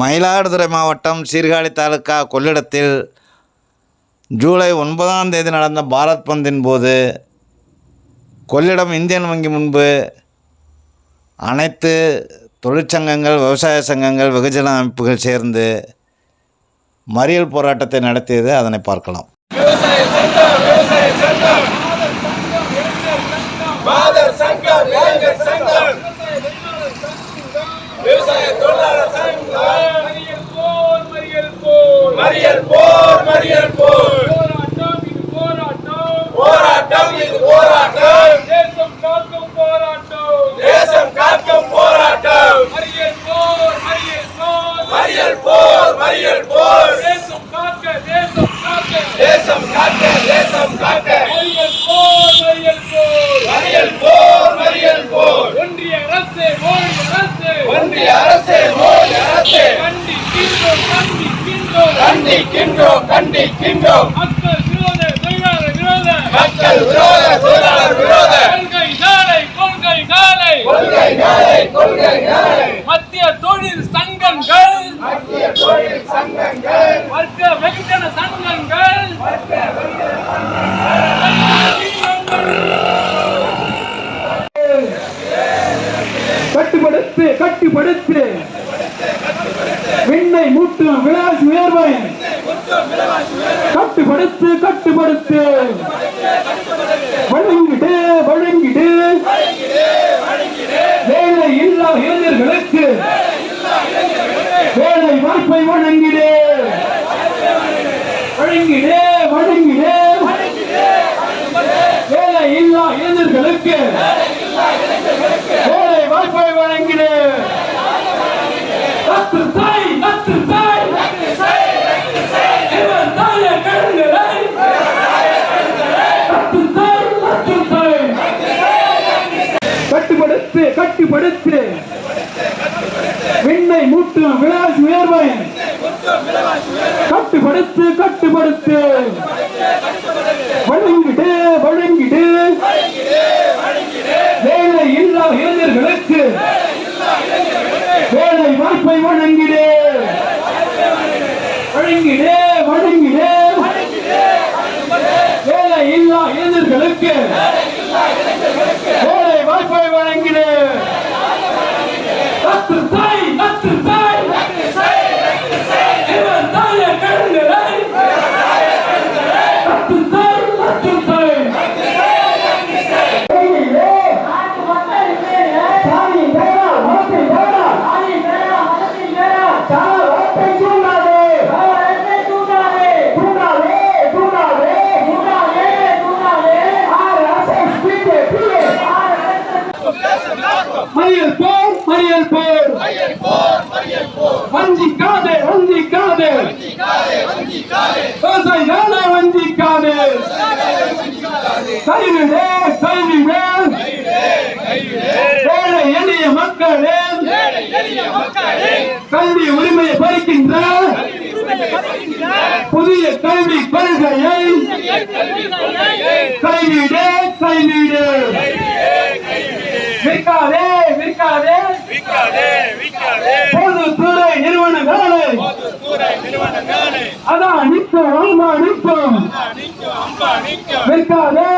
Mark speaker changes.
Speaker 1: மயிலாடுதுறை மாவட்டம் சீர்காழி தாலுக்கா கொள்ளிடத்தில் ஜூலை 9ஆம் தேதி நடந்த பாரத் பந்தின் போது கொள்ளிடம் இந்தியன் வங்கி முன்பு அனைத்து தொழிற்சங்கங்கள், விவசாய சங்கங்கள், வெகுஜன அமைப்புகள் சேர்ந்து மறியல் போராட்டத்தை நடத்தியது. அதனை பார்க்கலாம்.
Speaker 2: கண்டிக்கின்றோம் மக்கள் விரோத தொழிலாளர் விரோத கொள்கை மத்திய தொழில் சங்கங்கள் வர்க்க வெகுஜன சங்கங்கள் கட்டுப்படுத்து விண்ணை மூட்டும் விலாசி உயர்வை கட்டுப்படுத்து வழங்கிடு வேலை இல்லா இளைஞர்களுக்கு வேலை வாய்ப்பை வழங்கிடு வேலை இல்லா இளைஞர்களுக்கு வேலை வாய்ப்பை வழங்கிடு. கட்டுப்படுத்து விண்ணை மூட்டும் விலாசி உயர்வை கட்டுப்படுத்து வழங்கிடு வேலை இல்லா இளைஞர்களுக்கு வேலை வாய்ப்பை வழங்கிடு வேலை இல்லா இளைஞர்களுக்கு வேலை வாய்ப்பை வழங்கிடு. மறியல் போர் வஞ்சிக்காதே விவசாயிகளை வஞ்சிக்காதே கைவிடு ஏழை எளிய மக்களே கல்வி உரிமையை பறிக்கின்ற புதிய கல்வி கொள்கையை கைவிடு பொதுத்துறை நிறுவனங்களை அதான் நிற்கும் விற்காதே.